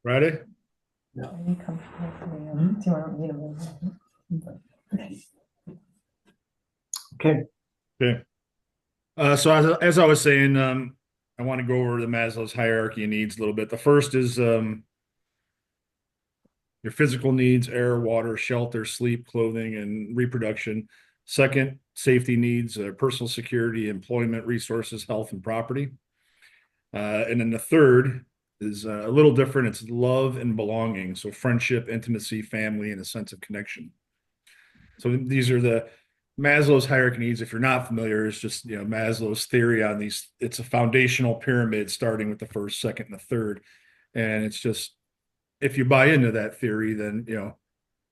Ready? Are you comfortable putting do you want me to move? Okay. Okay. Okay. So as I was saying, I want to go over the Maslow's hierarchy of needs a little bit. The first is your physical needs: air, water, shelter, sleep, clothing, and reproduction. Second, safety needs: personal security, employment, resources, health, and property. And then the third is a little different. It's love and belonging. So friendship, intimacy, family, and a sense of connection. So these are the Maslow's hierarchy needs. If you're not familiar, it's just Maslow's theory on these. It's a foundational pyramid starting with the first, second, and the third. And it's just if you buy into that theory, then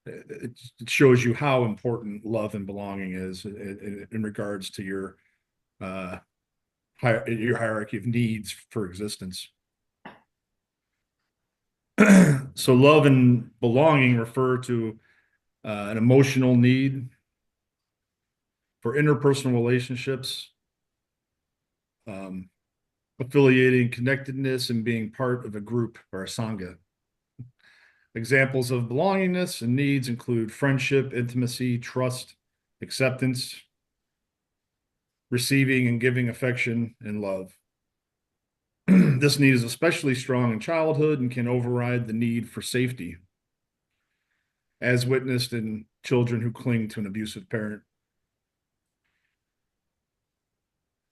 it shows you how important love and belonging is in regards to uh, your hierarchy of needs for existence. So love and belonging refer to an emotional need for interpersonal relationships, um, affiliating, connectedness, and being part of a group or a sangha. Examples of belongingness and needs include friendship, intimacy, trust, acceptance, receiving and giving affection, and love. This need is especially strong in childhood and can override the need for safety, as witnessed in children who cling to an abusive parent.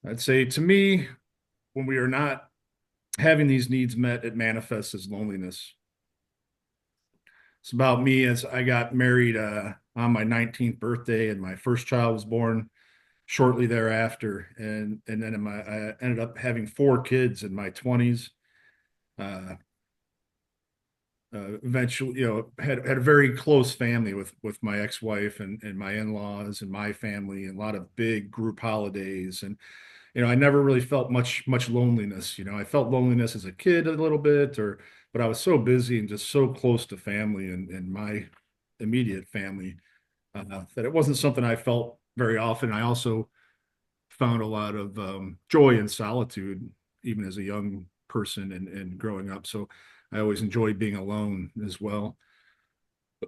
I'd say to me, when we are not having these needs met, it manifests as loneliness. It's about me as I got married on my 19th birthday, and my first child was born shortly thereafter. And then I ended up having four kids in my 20s. Uh, Eventually, had a very close family with my ex-wife and my in-laws and my family, and a lot of big group holidays. And I never really felt much loneliness. I felt loneliness as a kid a little bit, but I was so busy and just so close to family and my immediate family that it wasn't something I felt very often. I also found a lot of joy in solitude, even as a young person and growing up. So I always enjoyed being alone as well.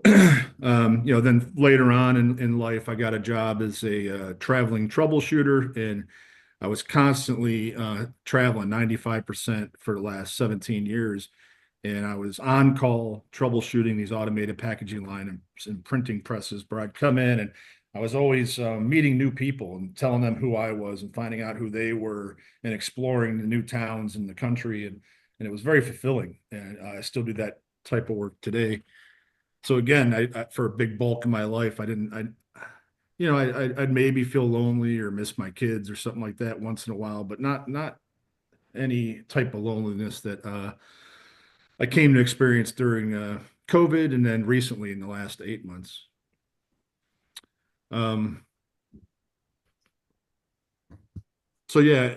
Then later on in life, I got a job as a traveling troubleshooter, and I was constantly traveling 95% for the last 17 years. And I was on call troubleshooting these automated packaging line and printing presses where I'd come in and I was always meeting new people and telling them who I was and finding out who they were and exploring the new towns in the country. And it was very fulfilling. And I still do that type of work today. So again, for a big bulk of my life, I didn't, I'd maybe feel lonely or miss my kids or something like that once in a while, but not any type of loneliness that I came to experience during COVID and then recently in the last 8 months. Um, so yeah,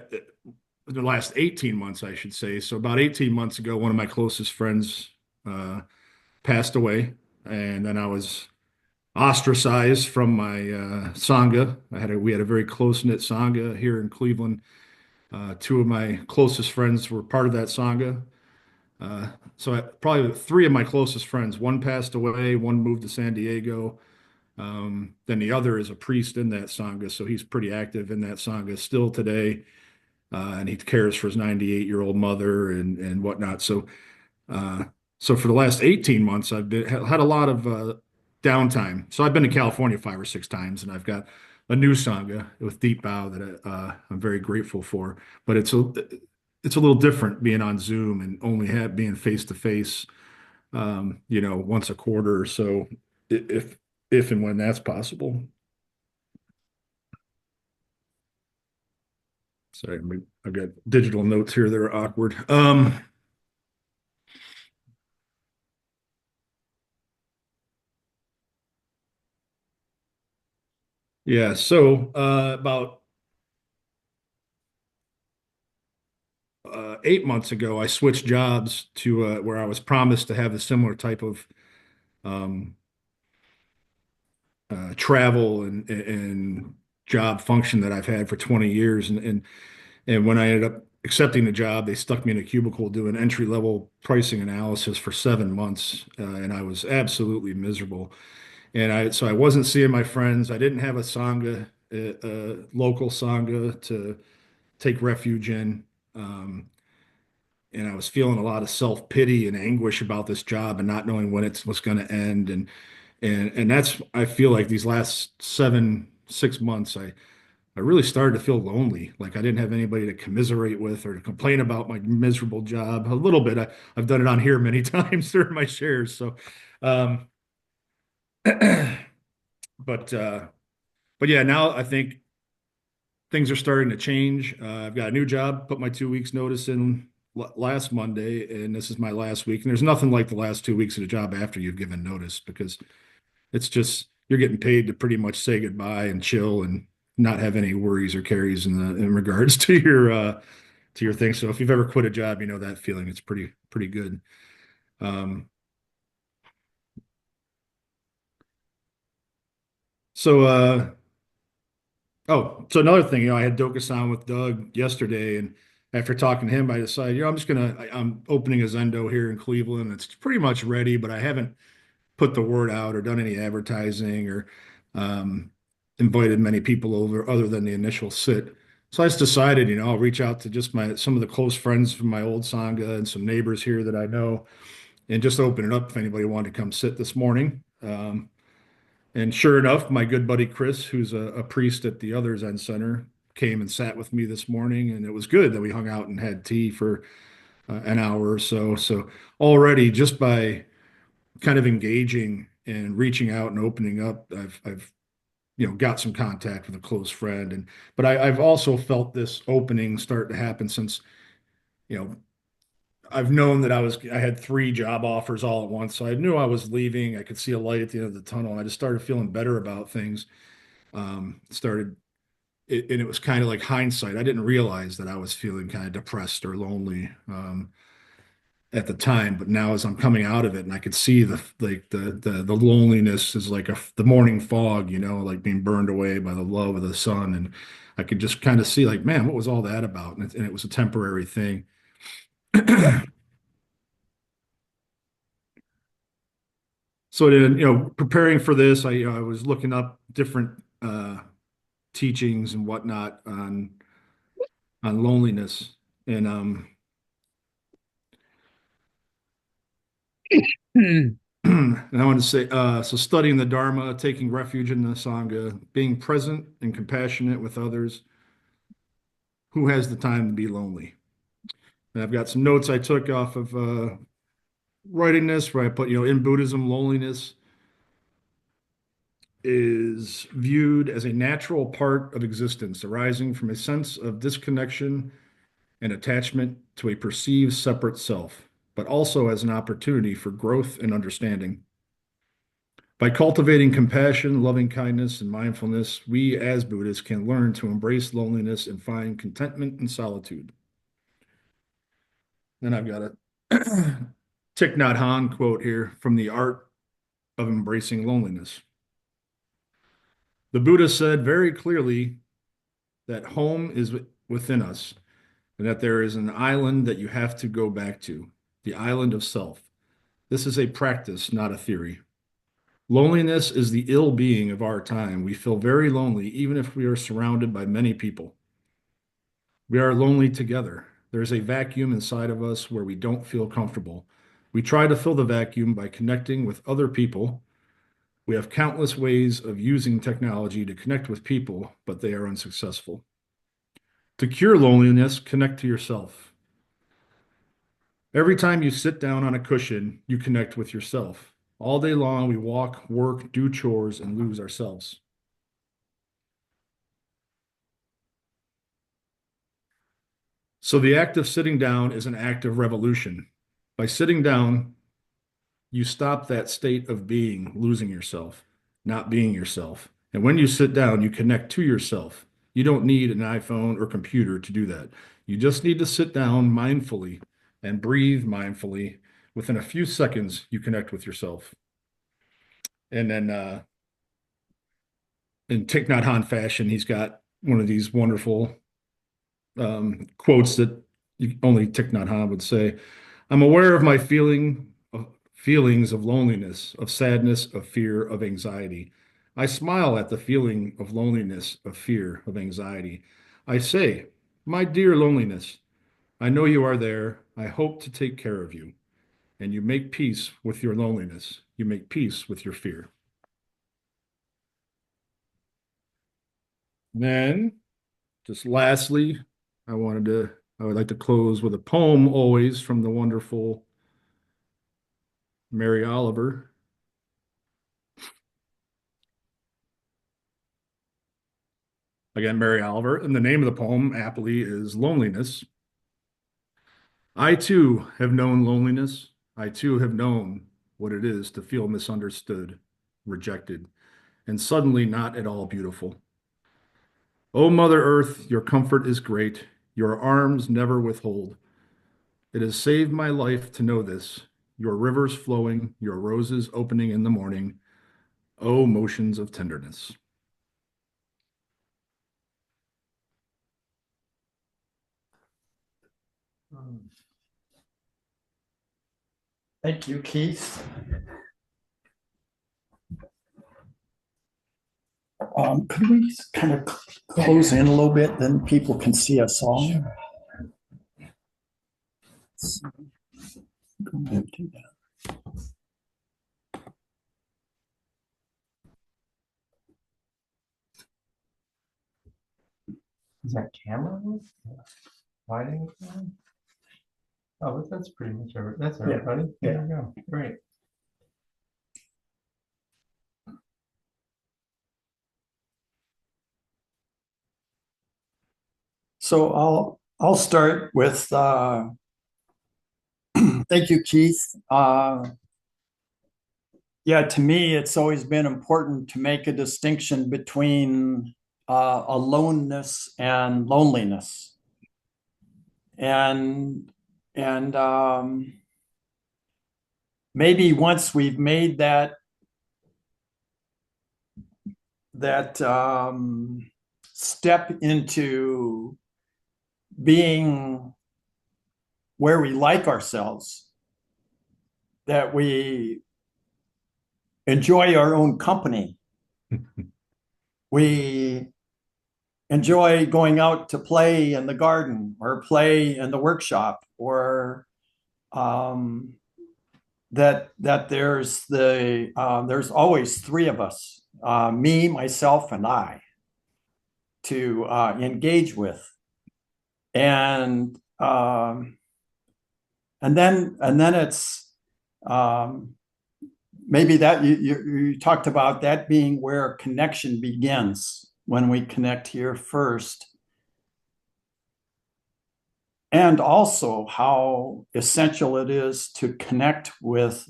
the last 18 months, I should say. So about 18 months ago, one of my closest friends uh, passed away, and then I was ostracized from my sangha. We had a very close knit sangha here in Cleveland. Two of my closest friends were part of that sangha. Probably three of my closest friends, one passed away, one moved to San Diego. Then the other is a priest in that sangha, so he's pretty active in that sangha still today, and he cares for his 98-year-old mother and whatnot. Uh, so for the last 18 months, had a lot of downtime. So I've been to California 5 or 6 times, and I've got a new sangha with Deep Bow that I'm very grateful for. But it's a little different being on Zoom and only being face to face, once a quarter or so, if if and when that's possible. Sorry, I've got digital notes here that are awkward. Yeah, so about 8 months ago, I switched jobs to where I was promised to have a similar type of um, travel and job function that I've had for 20 years. And when I ended up accepting the job, they stuck me in a cubicle doing entry level pricing analysis for 7 months, and I was absolutely miserable. And I wasn't seeing my friends. I didn't have a sangha, local sangha to take refuge in. Um, and I was feeling a lot of self pity and anguish about this job and not knowing when it was going to end. And that's I feel like these last 6 months, I really started to feel lonely. Like I didn't have anybody to commiserate with or to complain about my miserable job. A little bit. I've done it on here many times during my shares. So, um, but but yeah, now I think things are starting to change. I've got a new job, put my 2 weeks notice in last Monday, and this is my last week. And there's nothing like the last 2 weeks of the job after you've given notice because it's just you're getting paid to pretty much say goodbye and chill and not have any worries or carries in regards to your thing. So if you've ever quit a job, you know that feeling. It's pretty good. Um, so so another thing, I had Dokusan with Doug yesterday, and after talking to him, I decided, I'm opening a Zendo here in Cleveland. It's pretty much ready, but I haven't put the word out or done any advertising or um, invited many people over other than the initial sit. So I just decided, I'll reach out to just my some of the close friends from my old Sangha and some neighbors here that I know, and just open it up if anybody wanted to come sit this morning. And sure enough, my good buddy Chris, who's a priest at the other Zen Center, came and sat with me this morning, and it was good that we hung out and had tea for an hour or so. So already, just by kind of engaging and reaching out and opening up, I've got some contact with a close friend, and but I've also felt this opening start to happen since you know I've known that I had three job offers all at once, so I knew I was leaving. I could see a light at the end of the tunnel, and I just started feeling better about things. Started and it was kind of like hindsight. I didn't realize that I was feeling kind of depressed or lonely at the time, but now as I'm coming out of it, and I could see the loneliness is like the morning fog, like being burned away by the love of the sun, and I could just kind of see like, man, what was all that about? And it was a temporary thing. So then, preparing for this, I was looking up different teachings and whatnot on loneliness, and and I want to say, so studying the Dharma, taking refuge in the Sangha, being present and compassionate with others. Who has the time to be lonely? And I've got some notes I took off of writing this, where I put, in Buddhism, loneliness is viewed as a natural part of existence, arising from a sense of disconnection and attachment to a perceived separate self, but also as an opportunity for growth and understanding. By cultivating compassion, loving kindness, and mindfulness, we as Buddhists can learn to embrace loneliness and find contentment in solitude. Then I've got a Thich Nhat Hanh quote here from The Art of Embracing Loneliness. The Buddha said very clearly that home is within us and that there is an island that you have to go back to, the island of self. This is a practice, not a theory. Loneliness is the ill being of our time. We feel very lonely, even if we are surrounded by many people. We are lonely together. There's a vacuum inside of us where we don't feel comfortable. We try to fill the vacuum by connecting with other people. We have countless ways of using technology to connect with people, but they are unsuccessful. To cure loneliness, connect to yourself. Every time you sit down on a cushion, you connect with yourself. All day long, we walk, work, do chores, and lose ourselves. So the act of sitting down is an act of revolution. By sitting down, you stop that state of being, losing yourself, not being yourself. And when you sit down, you connect to yourself. You don't need an iPhone or computer to do that. You just need to sit down mindfully and breathe mindfully. Within a few seconds, you connect with yourself. And then in Thich Nhat Hanh fashion, he's got one of these wonderful quotes that only Thich Nhat Hanh would say. I'm aware of my feelings of loneliness, of sadness, of fear, of anxiety. I smile at the feeling of loneliness, of fear, of anxiety. I say, my dear loneliness, I know you are there. I hope to take care of you. And you make peace with your loneliness. You make peace with your fear. Then, just lastly, I would like to close with a poem always from the wonderful Mary Oliver. Again, Mary Oliver. And the name of the poem, aptly, is Loneliness. I too have known loneliness. I too have known what it is to feel misunderstood, rejected, and suddenly not at all beautiful. O Mother Earth, your comfort is great. Your arms never withhold. It has saved my life to know this. Your rivers flowing, your roses opening in the morning. O motions of tenderness. Um, Thank you, Keith. Could we kind of close in a little bit, then people can see us all? Go ahead and do that. Is that camera lighting? Oh, that's pretty much that's everybody. Yeah. There you go. Great. So I'll start with thank you, Keith. Yeah, to me, it's always been important to make a distinction between aloneness and loneliness. And maybe once we've made that step into being where we like ourselves, that we enjoy our own company. We enjoy going out to play in the garden or play in the workshop, or that there's always three of us, me, myself, and I, to engage with, and then it's maybe that you talked about that being where connection begins, when we connect here first, and also how essential it is to connect with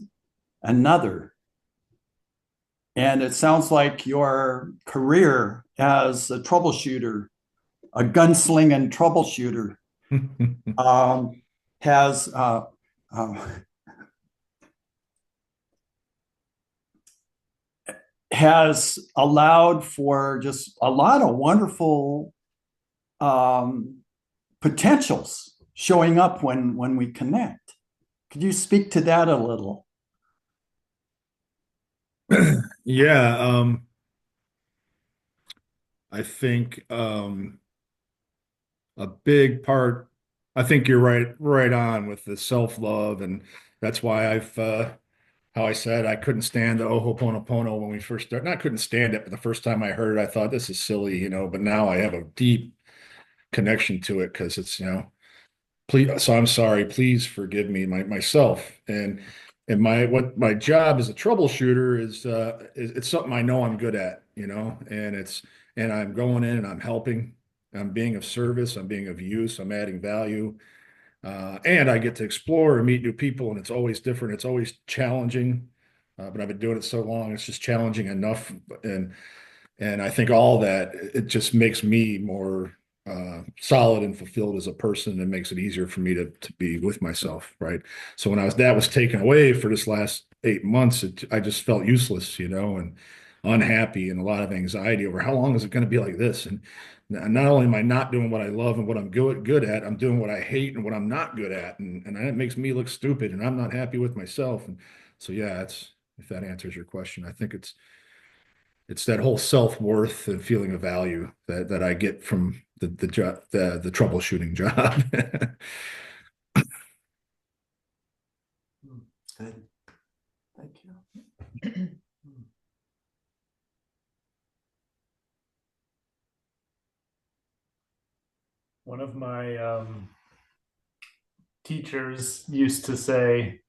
another. And it sounds like your career as a troubleshooter, a gunslinging troubleshooter, has has allowed for just a lot of wonderful potentials showing up when we connect. Could you speak to that a little? Yeah, I think a big part, I think you're right on with the self-love, and that's why how I said I couldn't stand the Ho'oponopono when we first started. Not couldn't stand it, but the first time I heard it, I thought this is silly, but now I have a deep connection to it because it's, please, so I'm sorry, please forgive me, myself. And my job as a troubleshooter is it's something I know I'm good at, and I'm going in and I'm helping. I'm being of service, I'm being of use, I'm adding value. And I get to explore and meet new people, and it's always different. It's always challenging. But I've been doing it so long, it's just challenging enough. And I think all that, it just makes me more solid and fulfilled as a person, and makes it easier for me to be with myself, right? So when that was taken away for this last 8 months, I just felt useless, and unhappy and a lot of anxiety over how long is it going to be like this? And not only am I not doing what I love and what I'm good at, I'm doing what I hate and what I'm not good at. And that makes me look stupid and I'm not happy with myself. And so, yeah, it's, if that answers your question, I think it's that whole self-worth and feeling of value that I get from the troubleshooting job. Good. Thank you. One of my teachers used to say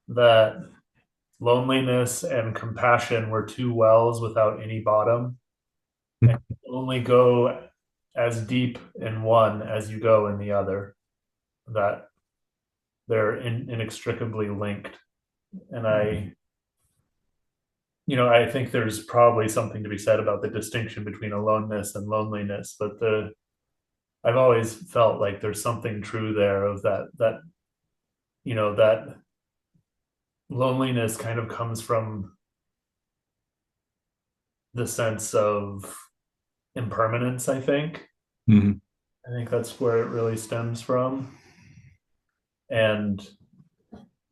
that loneliness and compassion were two wells without any bottom, and you only go as deep in one as you go in the other, that they're inextricably linked. And I think there's probably something to be said about the distinction between aloneness and loneliness, but I've always felt like there's something true there of that loneliness kind of comes from the sense of impermanence, I think. Mhm. I think that's where it really stems from. And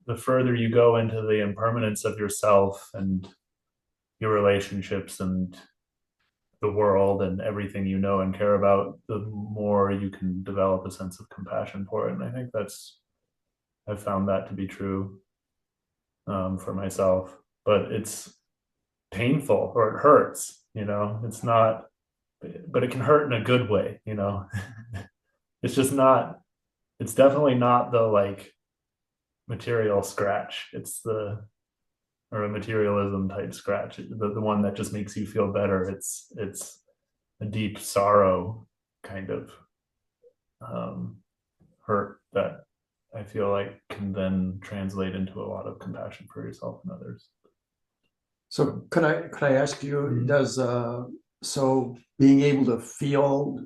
the further you go into the impermanence of yourself and your relationships and the world and everything you know and care about, the more you can develop a sense of compassion for it. And I think I've found that to be true for myself. But it's painful or it hurts, it's not, but it can hurt in a good way. It's just not, it's definitely not the like material scratch. It's or a materialism type scratch, the one that just makes you feel better. It's a deep sorrow kind of hurt that I feel like can then translate into a lot of compassion for yourself and others. So could I ask you, so being able to feel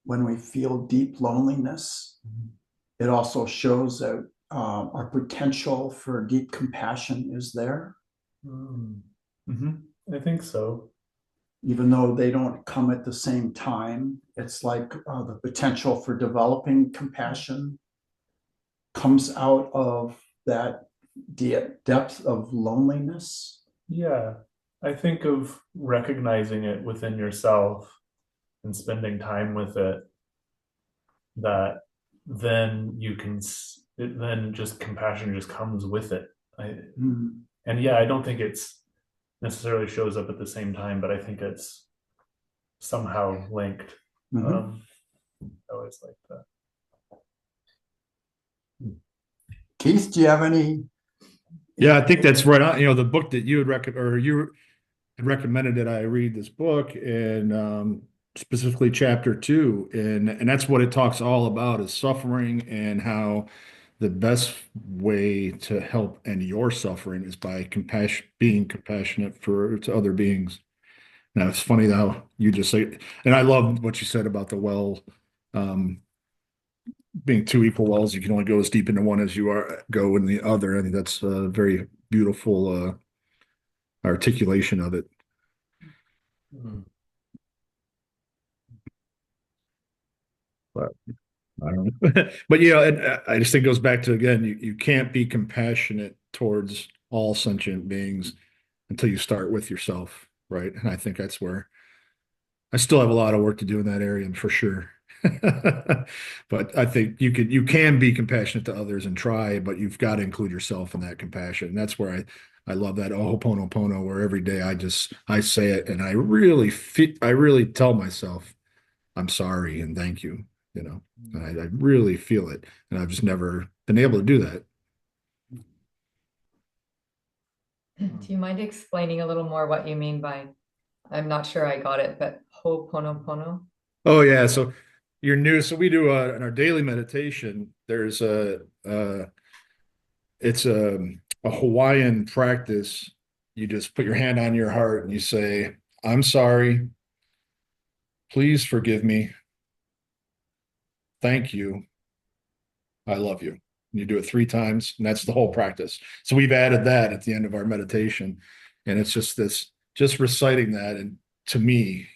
when we feel deep loneliness, it also shows that our potential for deep compassion is there, I think so. even though they don't come at the same time. It's like the potential for developing compassion comes out of that depth of loneliness. Yeah, I think of recognizing it within yourself and spending time with it, that then then just compassion just comes with it. And yeah, I don't think it's necessarily shows up at the same time, but I think it's somehow linked. I always like that. Keith, do you have any? Yeah, I think that's right on. The book that you had you had recommended that I read this book, and specifically chapter 2, and that's what it talks all about is suffering and how the best way to help end your suffering is by being compassionate to other beings. Now it's funny how you just say, and I love what you said about the well, being two equal wells. You can only go as deep into one as you go in the other. I think that's a very beautiful articulation of it. But I don't know. But I just think it goes back to, again, you can't be compassionate towards all sentient beings until you start with yourself, right? And I think that's where I still have a lot of work to do in that area, and for sure. But I think you can be compassionate to others and try, but you've got to include yourself in that compassion. And that's where I love that Ho'oponopono, where every day I say it and I really tell myself I'm sorry and thank you, and I really feel it. And I've just never been able to do that. Do you mind explaining a little more what you mean by, I'm not sure I got it, but Ho'oponopono? Oh yeah, so you're new. So we do in our daily meditation. It's a Hawaiian practice. You just put your hand on your heart and you say, "I'm sorry. Please forgive me. Thank you. I love you." And you do it 3 times, and that's the whole practice. So we've added that at the end of our meditation, and it's just this just reciting that, and to me,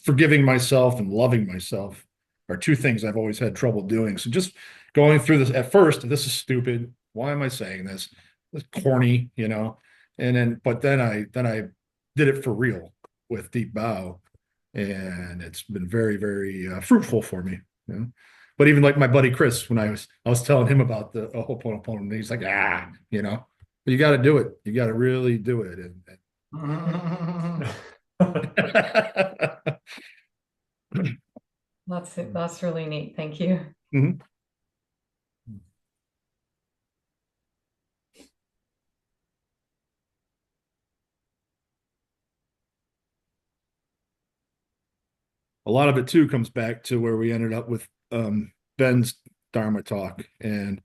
forgiving myself and loving myself are two things I've always had trouble doing. So just going through this at first, this is stupid. Why am I saying this? It's corny, but then I did it for real with deep bow, and it's been very, very fruitful for me. But even like my buddy Chris, when I was telling him about the Ho'oponopono, and he's like, but you got to do it. You got to really do it. That's really neat. Thank you. Mhm. A lot of it too comes back to where we ended up with Ben's Dharma talk, and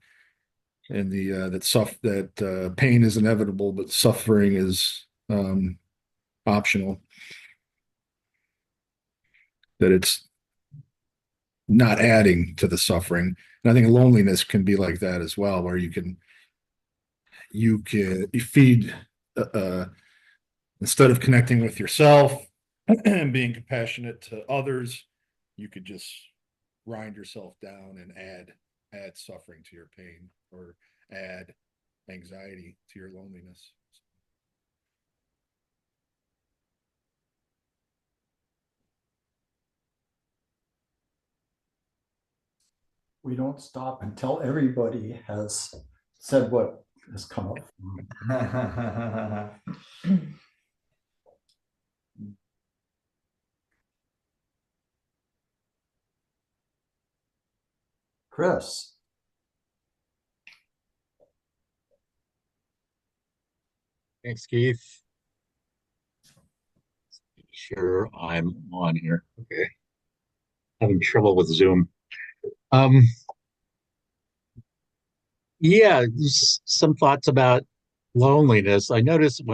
that pain is inevitable, but suffering is optional. That it's not adding to the suffering. And I think loneliness can be like that as well, where you feed instead of connecting with yourself and being compassionate to others, you could just grind yourself down and add suffering to your pain, or add anxiety to your loneliness. We don't stop until everybody has said what has come up. Chris. Thanks, Keith. Sure, I'm on here. Okay. Having trouble with Zoom. Um, yeah, some thoughts about loneliness. I've noticed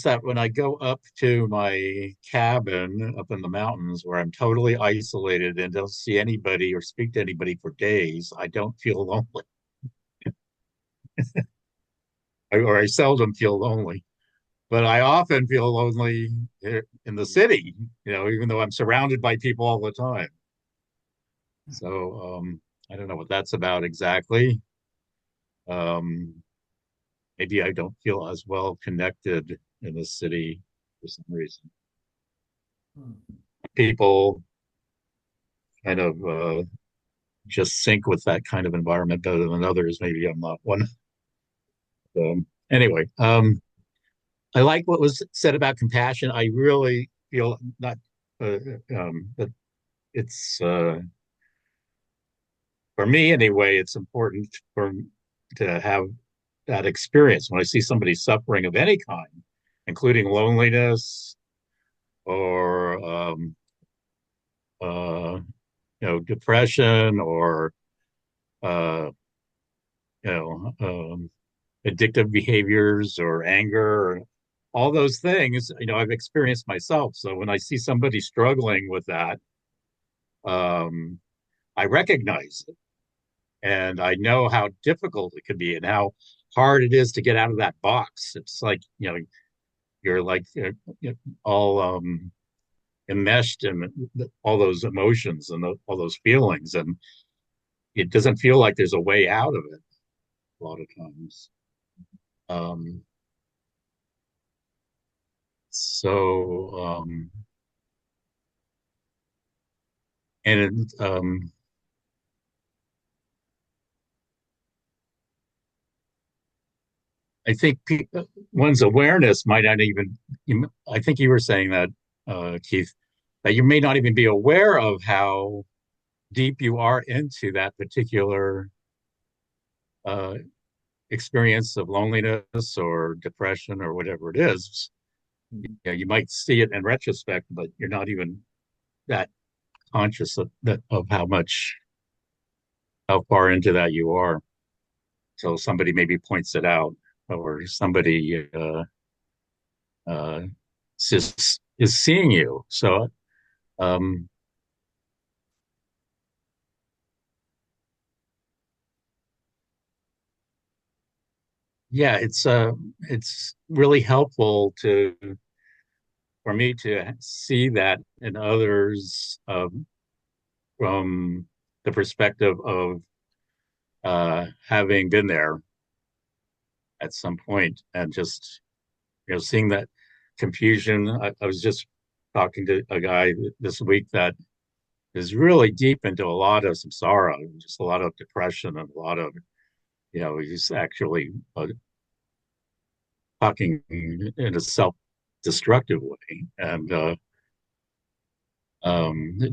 that when I go up to my cabin up in the mountains where I'm totally isolated and don't see anybody or speak to anybody for days, I don't feel lonely. Or I seldom feel lonely. But I often feel lonely in the city, even though I'm surrounded by people all the time. So I don't know what that's about exactly. Um, Maybe I don't feel as well connected in the city for some reason. People kind of just sync with that kind of environment better than others. Maybe I'm not one. Anyway, I like what was said about compassion. I really feel not that it's for me anyway. It's important to have that experience when I see somebody suffering of any kind, including loneliness or uh, depression or uh, you know addictive behaviors or anger, or all those things. I've experienced myself. So when I see somebody struggling with that, um, I recognize it, and I know how difficult it can be and how hard it is to get out of that box. It's like you're like all enmeshed in all those emotions and all those feelings, and it doesn't feel like there's a way out of it a lot of times. Um, so and I think one's awareness might not even. I think you were saying that, Keith, that you may not even be aware of how deep you are into that particular uh, experience of loneliness or depression or whatever it is. You might see it in retrospect, but you're not even that conscious of how far into that you are. So somebody maybe points it out, or somebody uh, is seeing you. So um, yeah, it's really helpful for me to see that in others, from the perspective of having been there at some point, and just seeing that confusion. I was just talking to a guy this week that is really deep into a lot of samsara, just a lot of depression, and a lot of, he's actually talking in a self-destructive way, and to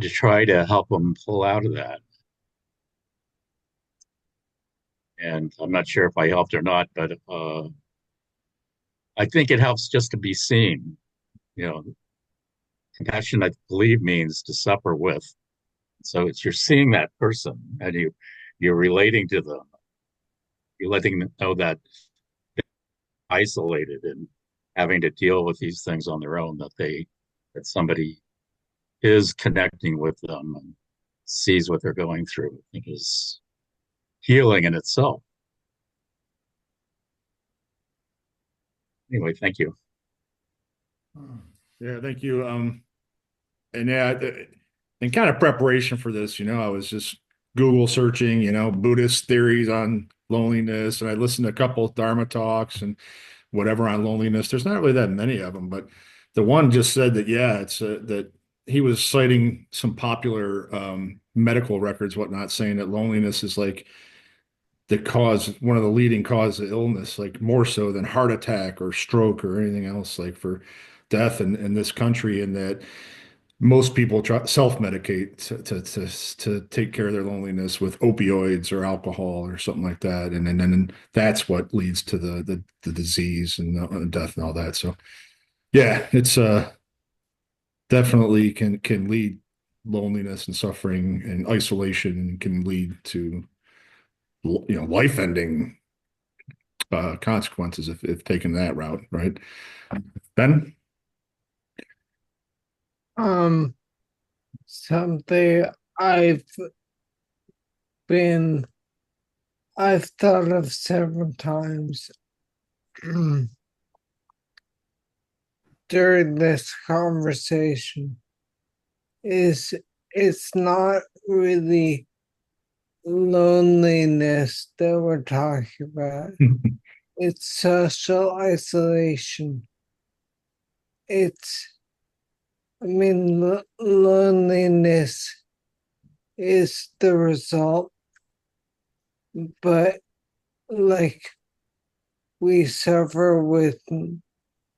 try to help him pull out of that. And I'm not sure if I helped or not, but I think it helps just to be seen. You know, compassion, I believe, means to suffer with. So it's you're seeing that person, and you're relating to them. You're letting them know that they're isolated and having to deal with these things on their own. That somebody is connecting with them and sees what they're going through. I think is healing in itself. Anyway, thank you. Yeah, thank you. And yeah, in kind of preparation for this, I was just Google searching, Buddhist theories on loneliness, and I listened to a couple of Dharma talks and whatever on loneliness. There's not really that many of them, but the one just said that, yeah, it's that he was citing some popular medical records, whatnot, saying that loneliness is like one of the leading causes of illness, like more so than heart attack or stroke or anything else, like for death in this country, and that most people try self-medicate to take care of their loneliness with opioids or alcohol or something like that, and then that's what leads to the disease and the death and all that. So yeah, it's definitely can lead loneliness and suffering and isolation, and can lead to life-ending consequences if taken that route, right? Ben? Um, Something I've been, I've thought of several times during this conversation is it's not really loneliness that we're talking about. It's social isolation. Loneliness is the result, but like we suffer with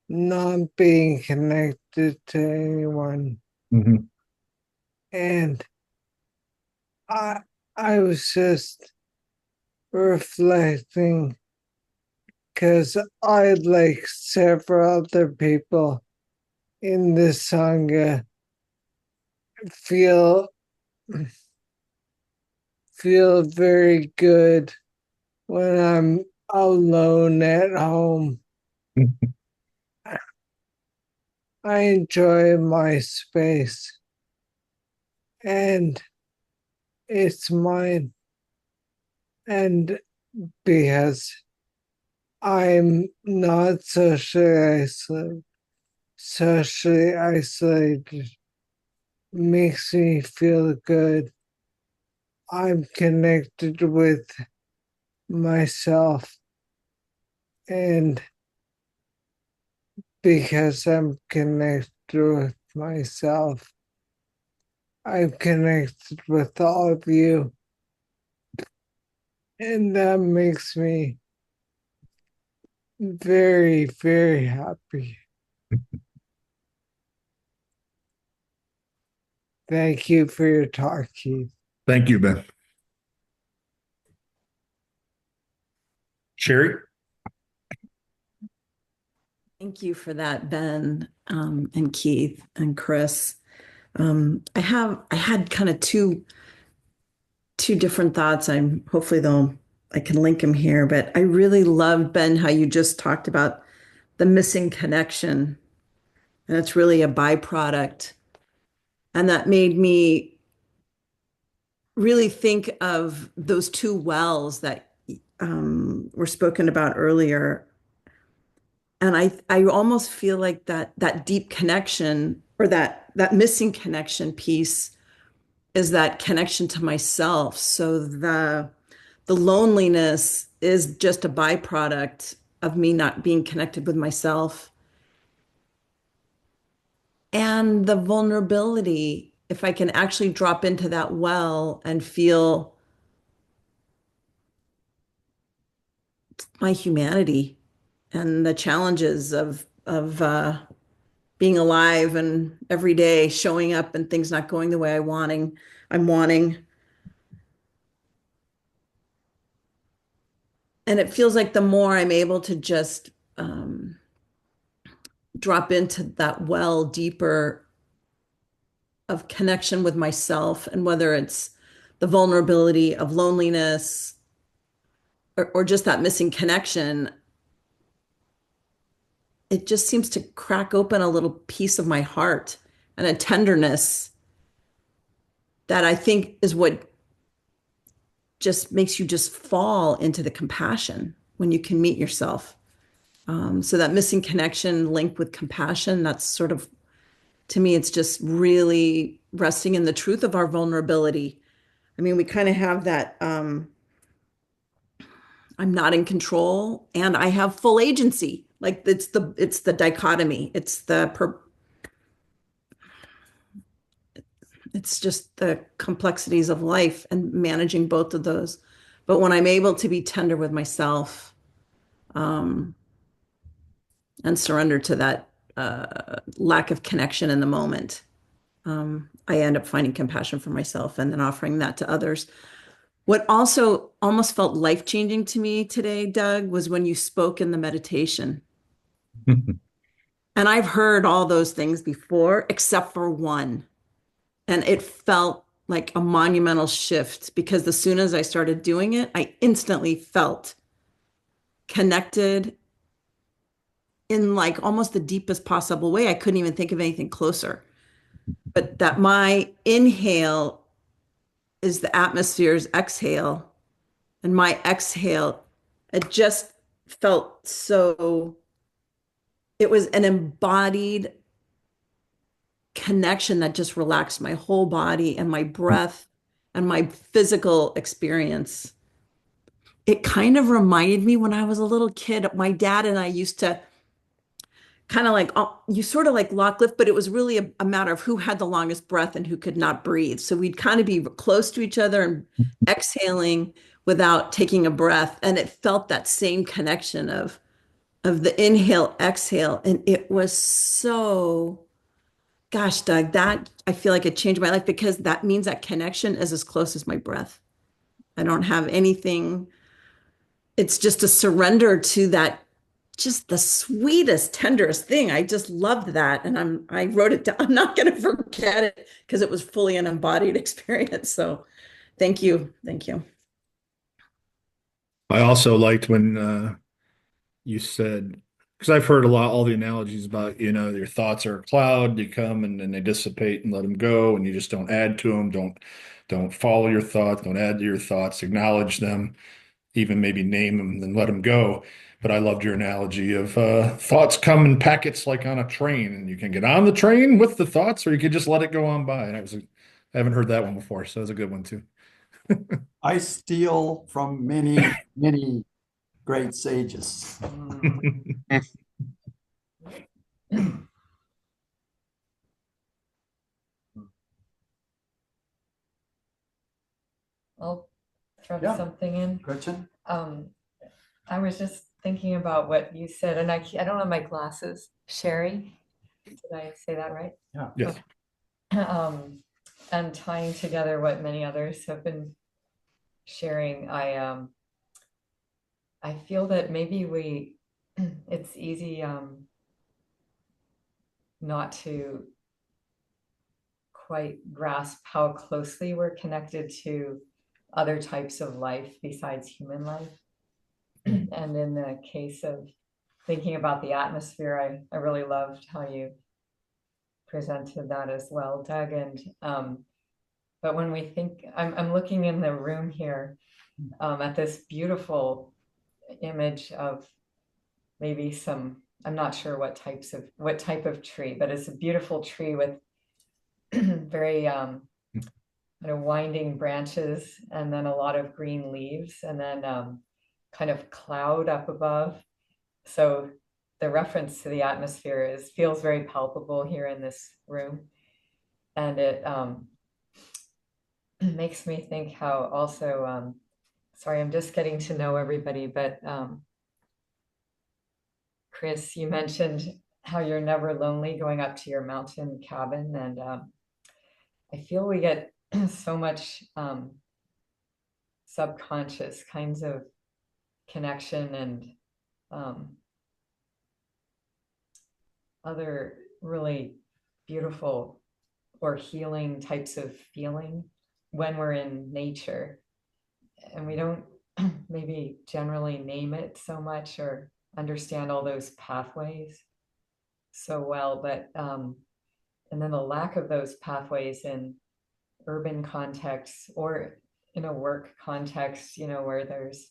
not being connected to anyone. Mhm. And I was just reflecting because I, like several other people in this sangha, feel very good when I'm alone at home. I enjoy my space, and it's mine. And because I'm not socially isolated makes me feel good. I'm connected with myself, and because I'm connected with myself, I'm connected with all of you, and that makes me very, very happy. Thank you for your talk, Keith. Thank you, Ben. Sherry? Thank you for that, Ben, and Keith and Chris. I had kind of two different thoughts. I can link them here, but I really loved, Ben, how you just talked about the missing connection, and it's really a byproduct. And that made me really think of those two wells that were spoken about earlier. And I almost feel like that deep connection or that missing connection piece is that connection to myself. So the loneliness is just a byproduct of me not being connected with myself. And the vulnerability, if I can actually drop into that well and feel my humanity and the challenges of being alive and every day showing up and things not going the way I'm wanting. And it feels like the more I'm able to just drop into that well deeper of connection with myself, and whether it's the vulnerability of loneliness or just that missing connection, it just seems to crack open a little piece of my heart and a tenderness that I think is what just makes you just fall into the compassion when you can meet yourself. So that missing connection linked with compassion, that's sort of, to me, it's just really resting in the truth of our vulnerability. I mean, we kind of have that I'm not in control and I have full agency. Like it's the dichotomy. It's just the complexities of life and managing both of those. But when I'm able to be tender with myself, um, and surrender to that lack of connection in the moment, I end up finding compassion for myself and then offering that to others. What also almost felt life changing to me today, Doug, was when you spoke in the meditation. And I've heard all those things before, except for one. And it felt like a monumental shift because as soon as I started doing it, I instantly felt connected in like almost the deepest possible way. I couldn't even think of anything closer. But that my inhale is the atmosphere's exhale, and my exhale, it just felt so, it was an embodied connection that just relaxed my whole body and my breath and my physical experience. It kind of reminded me when I was a little kid, my dad and I used to kind of like, you sort of like lock lift, but it was really a matter of who had the longest breath and who could not breathe. So we'd kind of be close to each other and exhaling without taking a breath. And it felt that same connection of the inhale, exhale. And it was so, gosh, Doug, that I feel like it changed my life because that means that connection is as close as my breath. I don't have anything. It's just a surrender to that, just the sweetest, tenderest thing. I just loved that. And I wrote it down. I'm not going to forget it because it was fully an embodied experience. So thank you. Thank you. I also liked when you said, because I've heard all the analogies about, your thoughts are a cloud, you come and then they dissipate and let them go, and you just don't add to them, don't follow your thoughts, don't add to your thoughts, acknowledge them, even maybe name them, then let them go. But I loved your analogy of thoughts come in packets like on a train, and you can get on the train with the thoughts, or you can just let it go on by. And I haven't heard that one before, so that's a good one too. I steal from many, many great sages. I'll throw Yeah. something in. Gretchen? I was just thinking about what you said, and I don't have my glasses. Sherry, did I say that right? Yeah. Yes. And tying together what many others have been sharing, I feel that maybe it's easy not to quite grasp how closely we're connected to other types of life besides human life. And in the case of thinking about the atmosphere, I really loved how you presented that as well, Doug. And but when we think, I'm looking in the room here, at this beautiful image of maybe some, I'm not sure what type of tree, but it's a beautiful tree with very kind of winding branches and then a lot of green leaves and then kind of cloud up above. So the reference to the atmosphere feels very palpable here in this room. And it makes me think how also, sorry, I'm just getting to know everybody, but Chris, you mentioned how you're never lonely going up to your mountain cabin. And I feel we get so much subconscious kinds of connection and other really beautiful or healing types of feeling when we're in nature. And we don't maybe generally name it so much or understand all those pathways so well, but and then the lack of those pathways in urban contexts or in a work context, where there's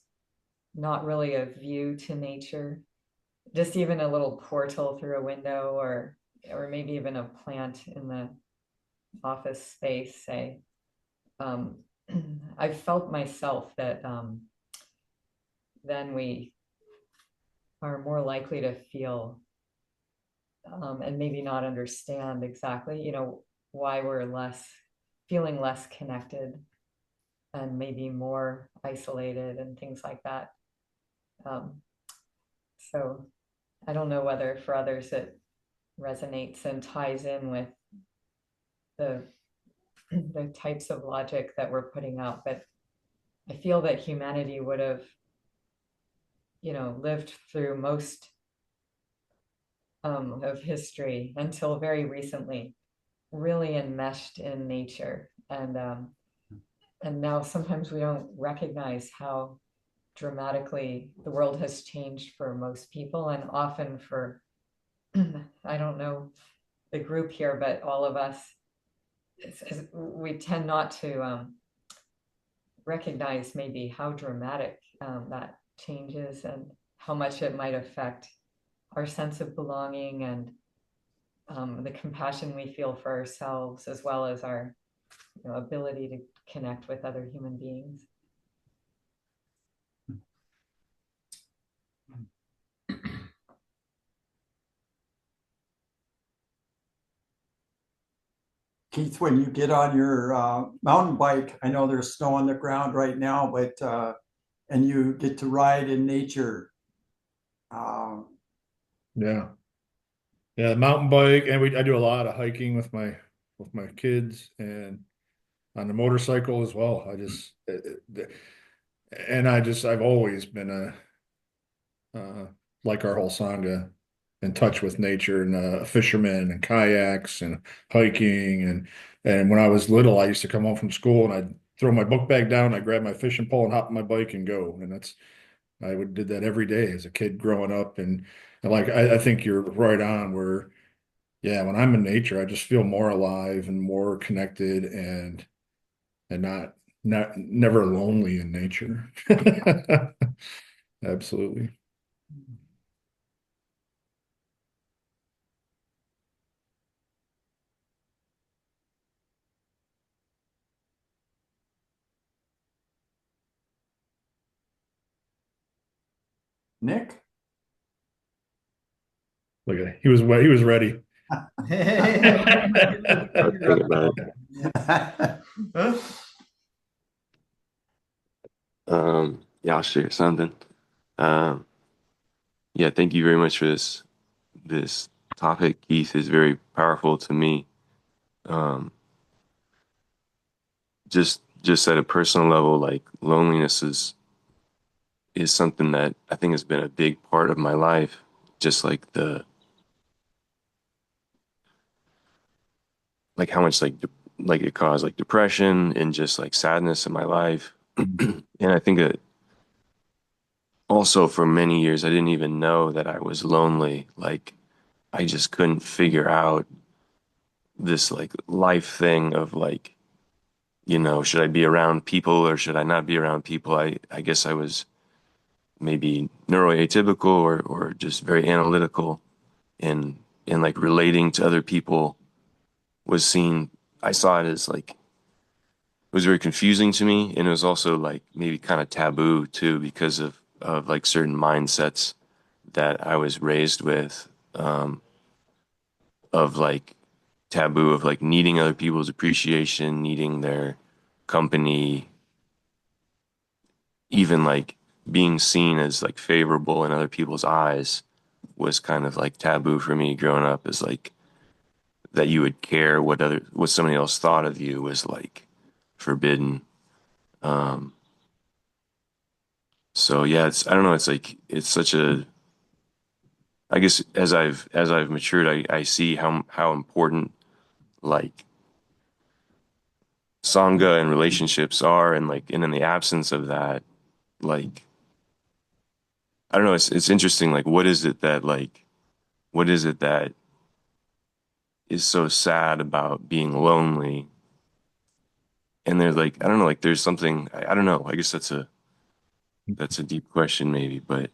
not really a view to nature, just even a little portal through a window or maybe even a plant in the office space, say. I've felt myself that then we are more likely to feel and maybe not understand exactly, why we're feeling less connected and maybe more isolated and things like that. So I don't know whether for others it resonates and ties in with the types of logic that we're putting out, but I feel that humanity would have, lived through most of history until very recently, really enmeshed in nature, and now sometimes we don't recognize how dramatically the world has changed for most people, and often for I don't know the group here, but all of us, we tend not to recognize maybe how dramatic that changes and how much it might affect our sense of belonging and the compassion we feel for ourselves, as well as our ability to connect with other human beings. Keith, when you get on your mountain bike, I know there's snow on the ground right now, but and you get to ride in nature. Yeah. Yeah, mountain bike, and I do a lot of hiking with my kids and on the motorcycle as well. I've always been like our whole Sangha, in touch with nature and a fisherman and kayaks and hiking and when I was little, I used to come home from school and I'd throw my book bag down, I'd grab my fishing pole and hop on my bike and go. And did that every day as a kid growing up. And like I think you're right on where, yeah, when I'm in nature, I just feel more alive and more connected and not never lonely in nature. Absolutely. Nick? Look at he was ready. I was thinking about it. Yeah, I'll share something. Yeah, thank you very much for this topic, Keith. Is very powerful to me. Just at a personal level, like loneliness is something that I think has been a big part of my life. Just like how much like it caused like depression and just like sadness in my life. And I think that also for many years I didn't even know that I was lonely. Like I just couldn't figure out this like life thing of like you know, should I be around people or should I not be around people? I guess I was maybe neuroatypical or just very analytical and like relating to other people was seen, I saw it as like, it was very confusing to me. And it was also like maybe kind of taboo too, because of like certain mindsets that I was raised with, of like taboo of like needing other people's appreciation, needing their company, even like being seen as like favorable in other people's eyes was kind of like taboo for me growing up, is like that you would care what somebody else thought of you was like forbidden. Um, so yeah, it's, I don't know, it's like it's such a, I guess as I've matured, I see how important like sangha and relationships are, and like and in the absence of that, like I don't know, it's interesting, like what is it that is so sad about being lonely? And there's like, I don't know, like there's something, I don't know, I guess that's a deep question maybe, but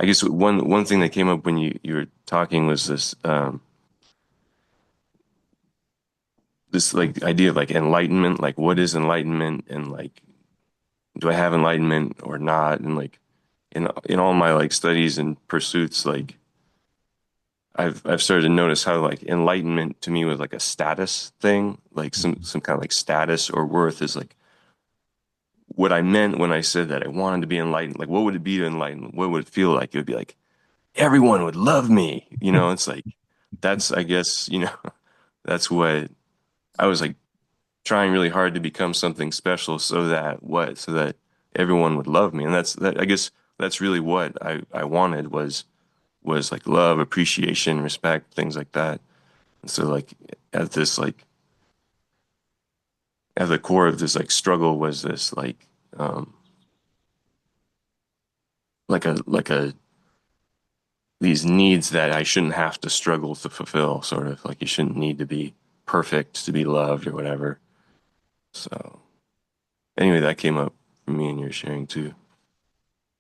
I guess one thing that came up when you were talking was this like idea of like enlightenment, like what is enlightenment, and like do I have enlightenment or not? And like in all my like studies and pursuits, like I've started to notice how like enlightenment to me was like a status thing, like some kind of like status or worth is like what I meant when I said that I wanted to be enlightened. Like what would it be to enlighten? What would it feel like? It would be like everyone would love me. You know, it's like that's, I guess, you know, that's what I was like trying really hard to become something special so that everyone would love me. And that's that, I guess that's really what I wanted was like love, appreciation, respect, things like that. And so like at this like at the core of this like struggle was this um like a these needs that I shouldn't have to struggle to fulfill, sort of like you shouldn't need to be perfect to be loved or whatever. So anyway, that came up for me and your sharing too.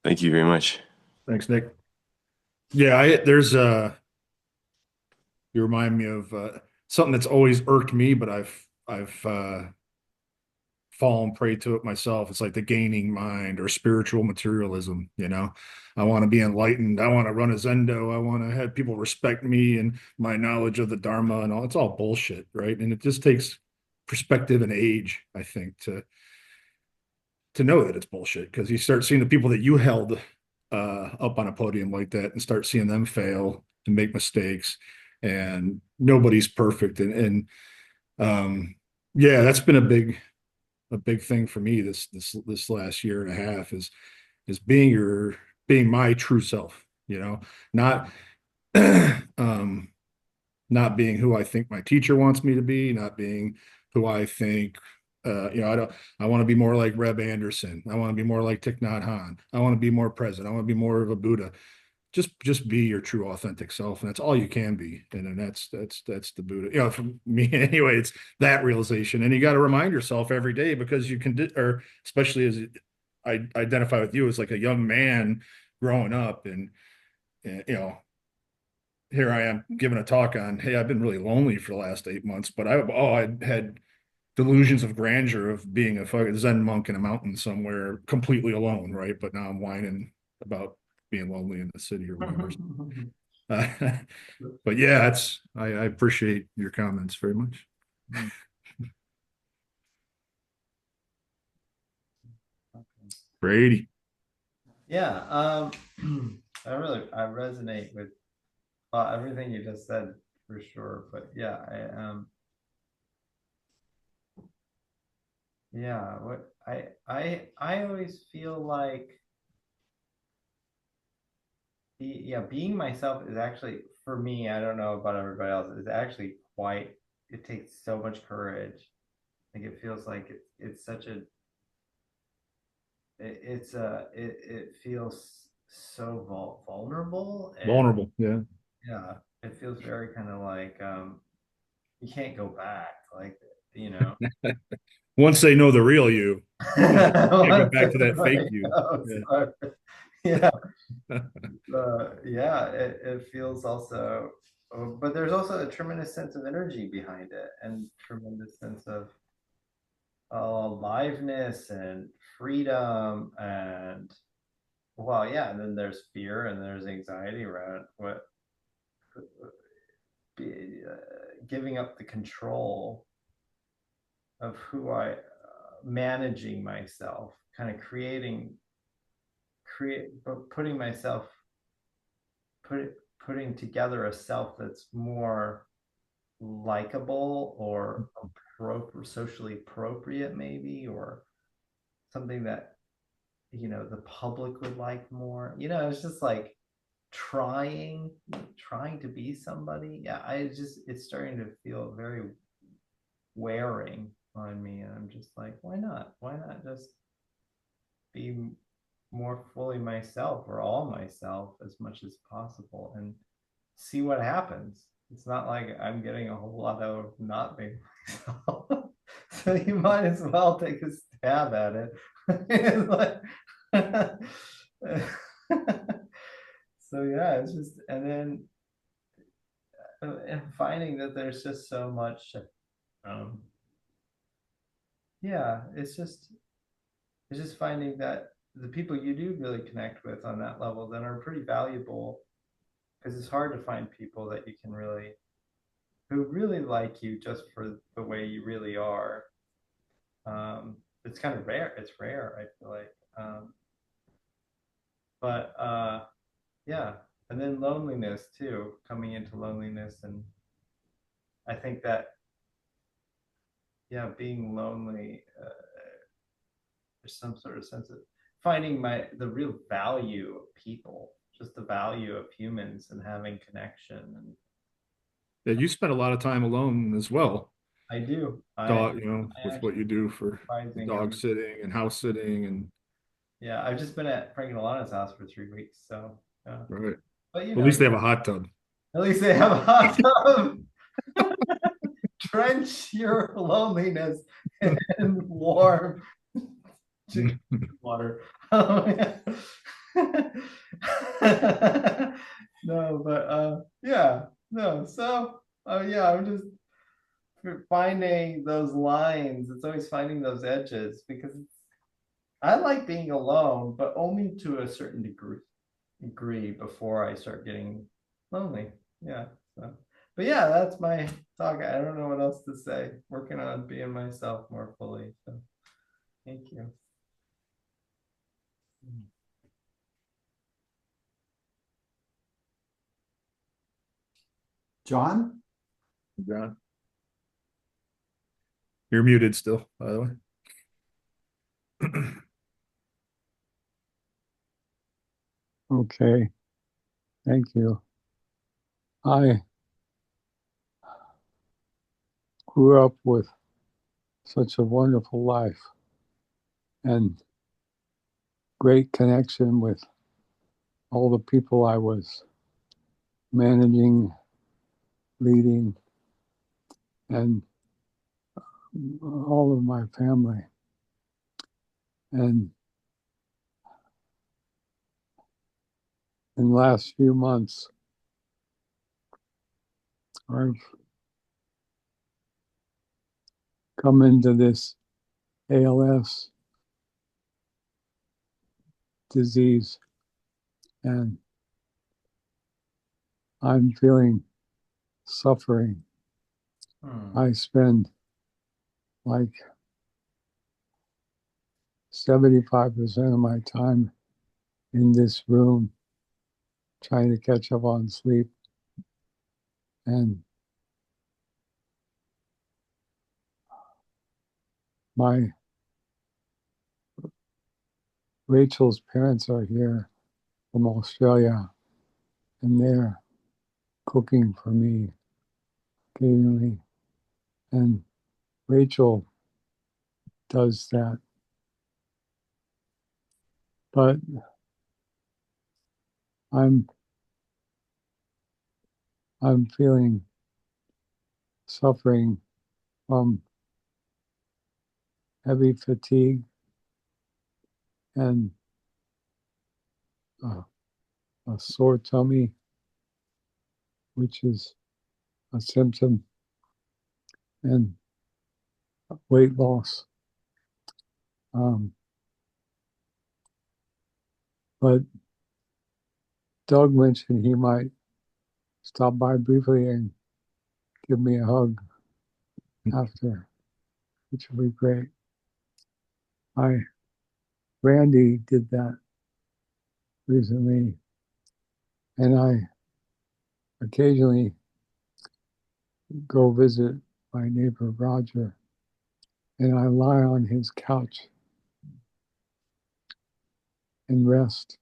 Thank you very much. Thanks, Nick. Yeah, there's you remind me of something that's always irked me, but I've fallen prey to it myself. It's like the gaining mind or spiritual materialism, you know. I want to be enlightened. I want to run a Zendo. I want to have people respect me and my knowledge of the Dharma and all. It's all bullshit, right? And it just takes perspective and age, I think, to know that it's bullshit, because you start seeing the people that you held up on a podium like that and start seeing them fail and make mistakes, and nobody's perfect. And yeah, that's been a big thing for me this last year and a half is being my true self, you know, not um not being who I think my teacher wants me to be, not being who I think you know, I want to be more like Reb Anderson. I want to be more like Thich Nhat Hanh. I want to be more present. I want to be more of a Buddha. Just be your true authentic self, and that's all you can be. And then that's the Buddha, you know, for me anyway. It's that realization, and you got to remind yourself every day, because you can or especially as I identify with you as like a young man growing up, and you know, here I am giving a talk on, hey, I've been really lonely for the last 8 months, but I had delusions of grandeur of being a fucking Zen monk in a mountain somewhere completely alone, right? But now I'm whining about being lonely in the city or whatever. But yeah, I appreciate your comments very much. Brady. Yeah, I resonate with everything you just said for sure. But yeah, what I always feel like being myself is actually, for me, I don't know about everybody else, is actually quite, it takes so much courage. Like it feels like it's such a it feels so vulnerable, and Vulnerable, yeah. yeah, it feels very kind of like you can't go back. Like, you know. Once they know the real you, can't go Once back to that fake everybody you. knows, Yeah. yeah, yeah, it feels also, but there's also a tremendous sense of energy behind it, and tremendous sense of aliveness and freedom, and well, yeah, and then there's fear and there's anxiety around what giving up the control of who I managing myself, kind of putting myself putting together a self that's more likable or socially appropriate, maybe, or something that the public would like more. It's just like trying to be somebody. Yeah, it's starting to feel very wearing on me, and I'm just like, why not just be more fully myself, or all myself, as much as possible, and see what happens. It's not like I'm getting a whole lot out of not being myself. So you might as well take a stab at it. It's like, so yeah, it's just, and then and finding that there's just so much um yeah, it's just finding that the people you do really connect with on that level then are pretty valuable, because it's hard to find people that you can really who really like you just for the way you really are. It's kind of rare. It's rare, I feel like. But yeah, and then loneliness too, coming into loneliness, and I think that yeah, being lonely, there's some sort of sense of finding the real value of people, just the value of humans and having connection. And Yeah, you spend a lot of time alone as well. I do. Dog, I with what you actually do for surprising dog sitting and house sitting and yeah, I've just been at Frank and Alana's house for 3 weeks, so yeah. right. But At least they have a hot tub. at least they have a hot tub. Drench your loneliness in warm water. No, but yeah, no. So yeah, I'm just finding those lines. It's always finding those edges, because I like being alone, but only to a certain degree before I start getting lonely. Yeah. So, but yeah, that's my talk. I don't know what else to say. Working on being myself more fully. So thank you. John? John, you're muted still, by the way. Okay, thank you. I grew up with such a wonderful life and great connection with all the people I was managing, leading, and all of my family. And in the last few months, I've come into this ALS disease, and I'm feeling suffering. I spend like 75% of my time in this room trying to catch up on sleep. And my Rachel's parents are here from Australia, and they're cooking for me occasionally. And Rachel does that. But I'm feeling suffering from heavy fatigue and a sore tummy, which is a symptom, and weight loss. But Doug mentioned he might stop by briefly and give me a hug after, which would be great. Randy did that recently, and I occasionally go visit my neighbor Roger, and I lie on his couch and rest,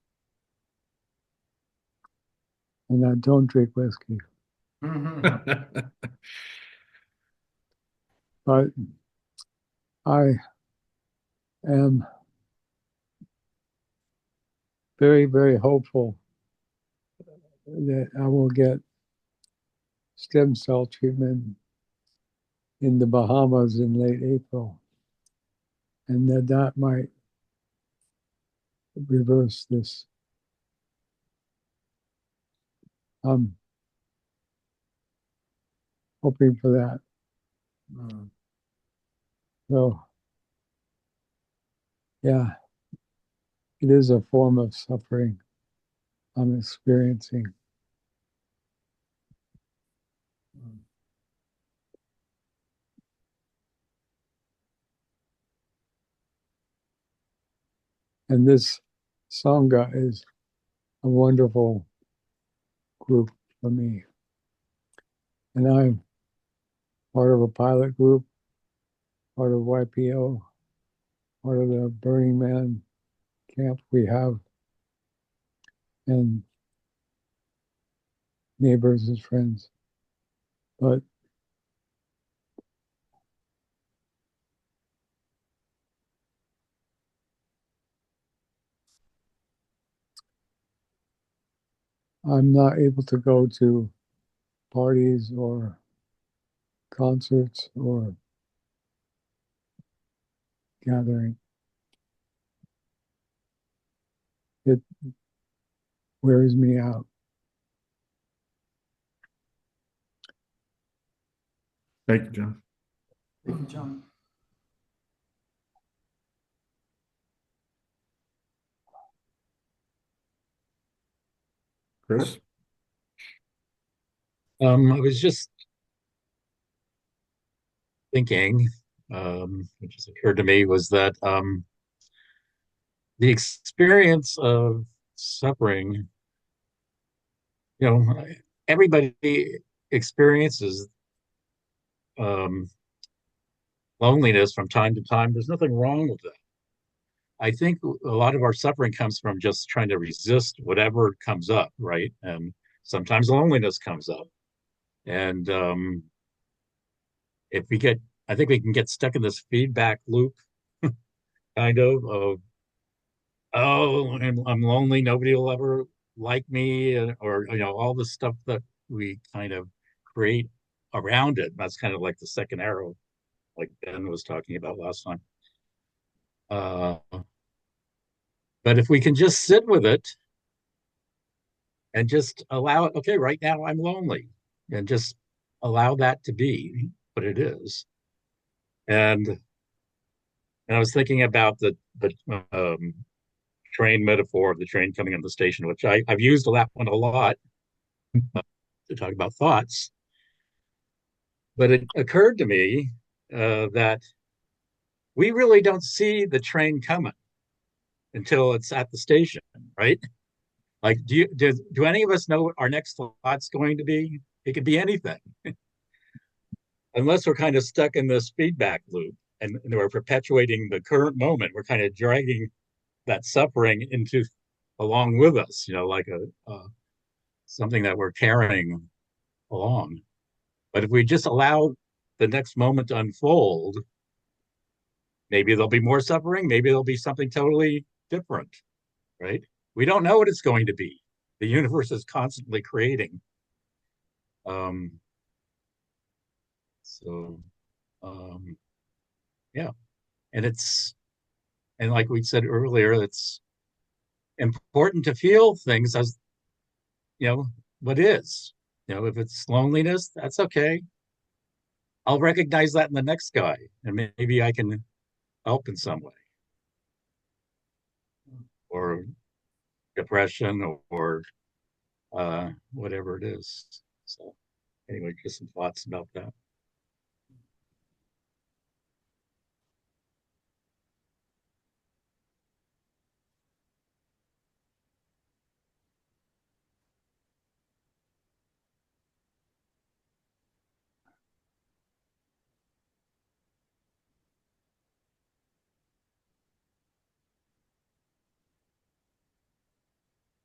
and I don't drink whiskey. But I am very, very hopeful that I will get stem cell treatment in the Bahamas in late April, and that might reverse this. I'm hoping for that. So, yeah, it is a form of suffering I'm experiencing. And this Sangha is a wonderful group for me. And I'm part of a pilot group, part of YPO, part of the Burning Man camp we have, and neighbors and friends. But I'm not able to go to parties or concerts or gathering. It wears me out. Thank you, John. Thank you, John. Chris? I was just thinking, what just occurred to me was that the experience of suffering, everybody experiences loneliness from time to time. There's nothing wrong with that. I think a lot of our suffering comes from just trying to resist whatever comes up, right? And sometimes loneliness comes up. And if we get, I think we can get stuck in this feedback loop, kind of, oh, I'm lonely, nobody will ever like me, or all the stuff that we kind of create around it. That's kind of like the second arrow, like Ben was talking about last time. Uh, but if we can just sit with it and just allow it, okay, right now I'm lonely, and just allow that to be what it is. And I was thinking about the train metaphor of the train coming on the station, which I've used that one a lot to talk about thoughts. But it occurred to me that we really don't see the train coming until it's at the station, right? Like, do any of us know what our next thought's going to be? It could be anything, unless we're kind of stuck in this feedback loop and we're perpetuating the current moment. We're kind of dragging that suffering into along with us, like a something that we're carrying along. But if we just allow the next moment to unfold, maybe there'll be more suffering, maybe there'll be something totally different, right? We don't know what it's going to be. The universe is constantly creating. So, yeah, and and like we said earlier, it's important to feel things as, what is. If it's loneliness, that's okay. I'll recognize that in the next guy, and maybe I can help in some way. Or depression, or whatever it is. So anyway, just some thoughts about that.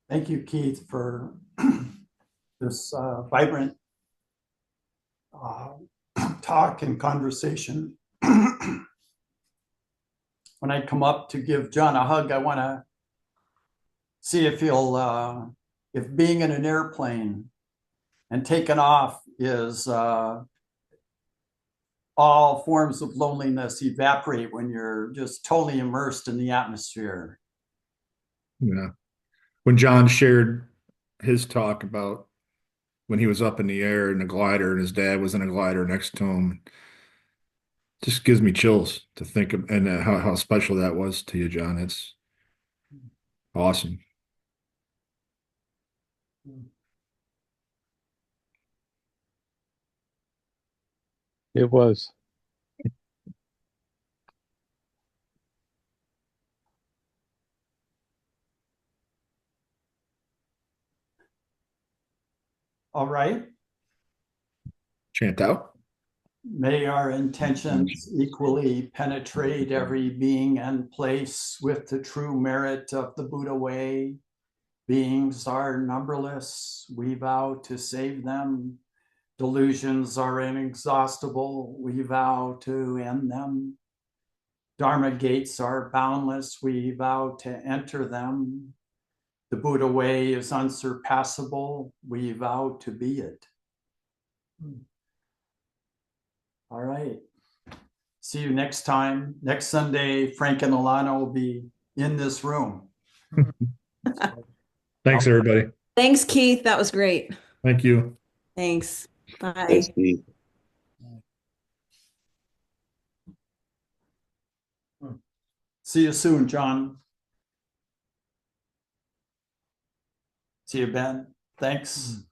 Thank you, Keith, for this vibrant talk and conversation. When I come up to give John a hug, I want to see if if being in an airplane and taking off is all forms of loneliness evaporate when you're just totally immersed in the atmosphere. Yeah. When John shared his talk about when he was up in the air in a glider and his dad was in a glider next to him, just gives me chills to think of, and how special that was to you, John. It's awesome. It was. All right. Chant out. May our intentions equally penetrate every being and place with the true merit of the Buddha way. Beings are numberless. We vow to save them. Delusions are inexhaustible. We vow to end them. Dharma gates are boundless. We vow to enter them. The Buddha way is unsurpassable. We vow to be it. All right. See you next time. Next Sunday, Frank and Alana will be in this room. Thanks, everybody. Thanks, Keith. That was great. Thank you. Thanks. Bye. Thanks, Steve. See you soon, John. See you, Ben. Thanks.